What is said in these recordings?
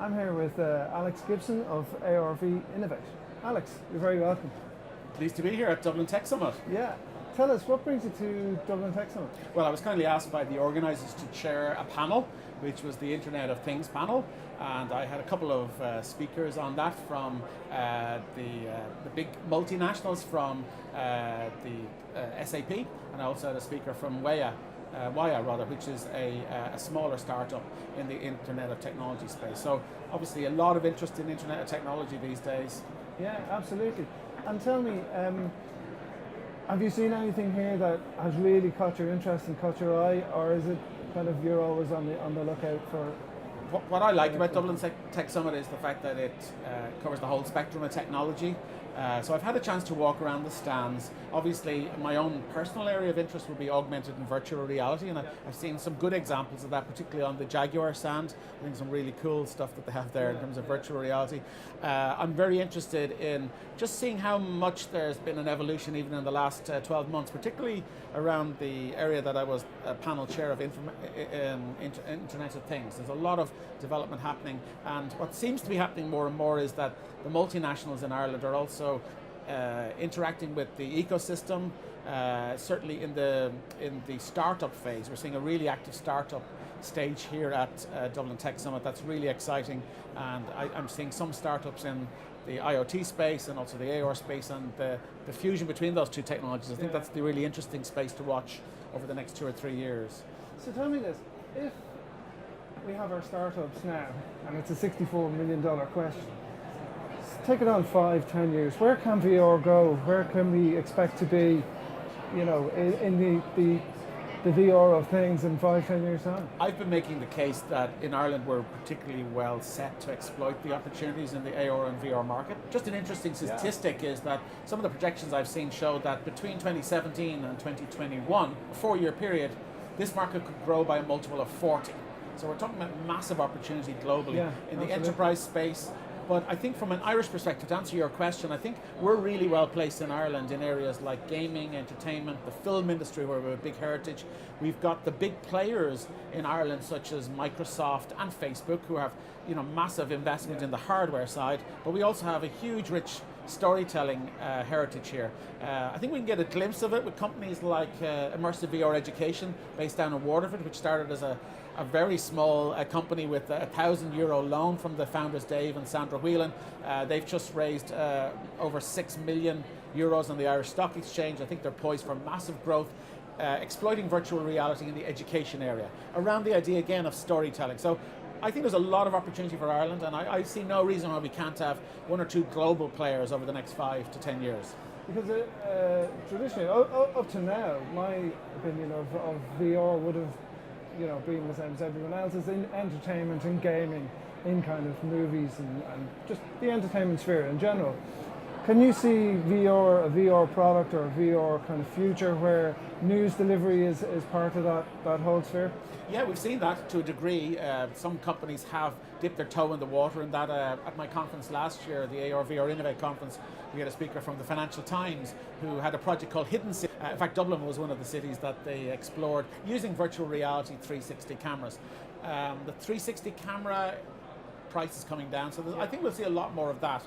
I'm here with Alex Gibson of ARV Innovation. Alex, you're very welcome. Pleased to be here at Dublin Tech Summit. Yeah, tell us, what brings you to Dublin Tech Summit? Well, I was kindly asked by the organisers to chair a panel, which was the Internet of Things panel, and I had a couple of speakers on that from the big multinationals from the SAP, and I also had a speaker from Waya rather, which is a smaller startup in the Internet of Technology space. So obviously a lot of interest in Internet of Technology these days. Yeah, absolutely. And tell me, have you seen anything here that has really caught your interest and caught your eye, or is it kind of you're always on the lookout for? What I like about Dublin Tech Summit is the fact that it covers the whole spectrum of technology. So I've had a chance to walk around the stands. Obviously, my own personal area of interest would be augmented and virtual reality, and I've seen some good examples of that, particularly on the Jaguar stand. I think some really cool stuff that they have there in terms of virtual reality. I'm very interested in just seeing how much there's been an evolution even in the last 12 months, particularly around the area that I was a panel chair of Internet of Things. There's a lot of development happening, and what seems to be happening more and more is that the multinationals in Ireland are also interacting with the ecosystem. Certainly in the startup phase, we're seeing a really active startup stage here at Dublin Tech Summit. That's really exciting, and I'm seeing some startups in the IoT space and also the AR space, and the fusion between those two technologies. I think that's the really interesting space to watch over the next 2 or 3 years. So tell me this, if we have our startups now, and it's a $64 million question, take it on 5-10 years, where can VR go? Where can we expect to be, you know, in the VR of things in 5-10 years time? I've been making the case that in Ireland we're particularly well set to exploit the opportunities in the AR and VR market. Just an interesting statistic is that some of the projections I've seen show that between 2017 and 2021, a 4-year period, this market could grow by a multiple of 40. So we're talking about massive opportunity globally in the enterprise space. But I think from an Irish perspective, to answer your question, I think we're really well placed in Ireland in areas like gaming, entertainment, the film industry, where we have a big heritage. We've got the big players in Ireland such as Microsoft and Facebook, who have, you know, massive investment in the hardware side, but we also have a huge, rich storytelling heritage here. I think we can get a glimpse of it with companies like Immersive VR Education, based down in Waterford, which started as a very small company with a €1,000 loan from the founders Dave and Sandra Whelan. They've just raised over €6 million on the Irish Stock Exchange. I think they're poised for massive growth, exploiting virtual reality in the education area, around the idea again of storytelling. So I think there's a lot of opportunity for Ireland, and I see no reason why we can't have 1 or 2 global players over the next 5 to 10 years. Because traditionally, up to now, my opinion of VR would have, you know, being the same as everyone else's in entertainment and gaming, in kind of movies and just the entertainment sphere in general. Can you see VR, a VR product or a VR kind of future where news delivery is part of that whole sphere? Yeah, we've seen that to a degree. Some companies have dipped their toe in the water in that. At my conference last year, the ARV Innovate conference, we had a speaker from the Financial Times who had a project called Hidden City. In fact, Dublin was one of the cities that they explored using virtual reality 360 cameras. The 360 camera price is coming down, so I think we'll see a lot more of that.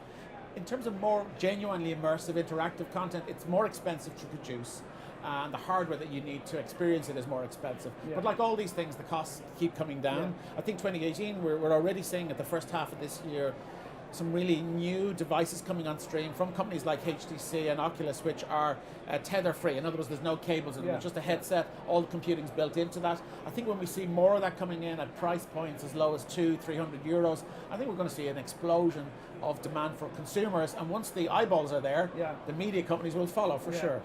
In terms of more genuinely immersive, interactive content, it's more expensive to produce, and the hardware that you need to experience it is more expensive. But like all these things, the costs keep coming down. I think 2018, we're already seeing at the first half of this year some really new devices coming on stream from companies like HTC and Oculus, which are tether-free. In other words, there's no cables in them, it's just a headset, all the computing's built into that. I think when we see more of that coming in at price points as low as €200-300, I think we're going to see an explosion of demand for consumers, and once the eyeballs are there, the media companies will follow for sure.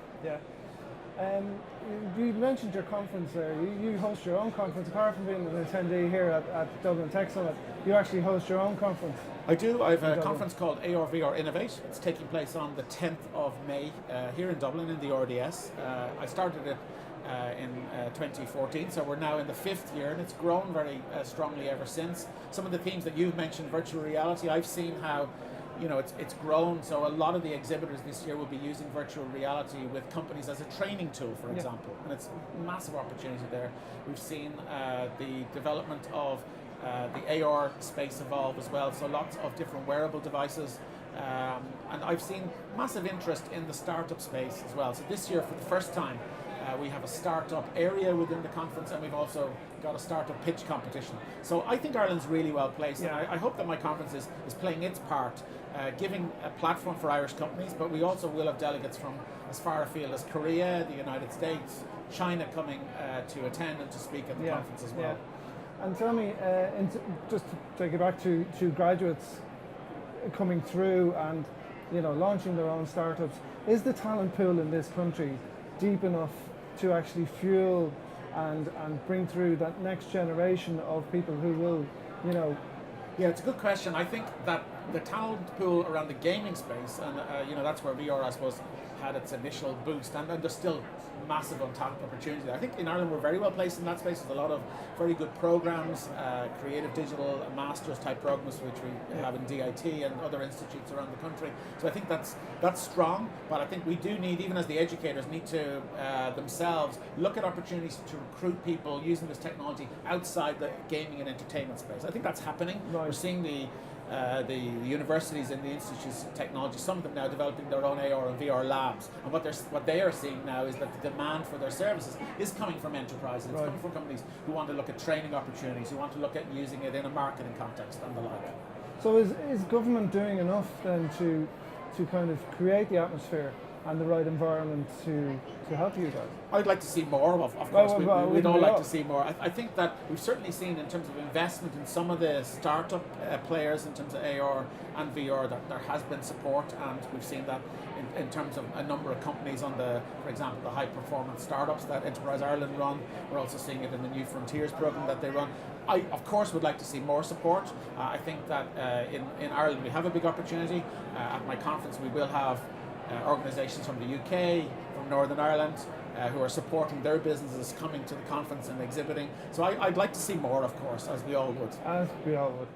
You mentioned your conference there. You host your own conference. Apart from being an attendee here at Dublin Tech Summit, you actually host your own conference. I do. I have a conference called ARV Innovate. It's taking place on the 10th of May here in Dublin in the RDS. I started it in 2014, so we're now in the 5th year, and it's grown very strongly ever since. Some of the themes that you've mentioned, virtual reality, I've seen how, you know, it's grown. So a lot of the exhibitors this year will be using virtual reality with companies as a training tool, for example, and it's a massive opportunity there. We've seen the development of the AR space evolve as well, so lots of different wearable devices. And I've seen massive interest in the startup space as well. So this year, for the first time, we have a startup area within the conference, and we've also got a startup pitch competition. So I think Ireland's really well placed, and I hope that my conference is playing its part, giving a platform for Irish companies, but we also will have delegates from as far afield as Korea, the United States, China coming to attend and to speak at the conference as well. And tell me, just to take it back to graduates coming through and launching their own startups, is the talent pool in this country deep enough to actually fuel and bring through that next generation of people who will, Yeah, it's a good question. I think that the talent pool around the gaming space, and that's where VR, I suppose, had its initial boost, and there's still massive untapped opportunity. I think in Ireland we're very well placed in that space. There's a lot of very good programs, creative digital masters type programs, which we have in DIT and other institutes around the country. So I think that's strong, but I think we do need, even as the educators, need to themselves look at opportunities to recruit people using this technology outside the gaming and entertainment space. I think that's happening. Right. We're seeing the universities and the institutes of technology, some of them now developing their own AR and VR labs, and what they are seeing now is that the demand for their services is coming from enterprises, it's coming from companies who want to look at training opportunities, who want to look at using it in a marketing context and the like. So is government doing enough then to kind of create the atmosphere and the right environment to help you guys? I'd like to see more, of course. We'd all like to see more. I think that we've certainly seen, in terms of investment in some of the startup players in terms of AR and VR, that there has been support, and we've seen that in terms of a number of companies on for example, the high performance startups that Enterprise Ireland run. We're also seeing it in the New Frontiers program that they run. I, of course, would like to see more support. I think that in Ireland we have a big opportunity. At my conference we will have organisations from the UK, from Northern Ireland, who are supporting their businesses coming to the conference and exhibiting. So I'd like to see more, of course, as we all would. As we all would.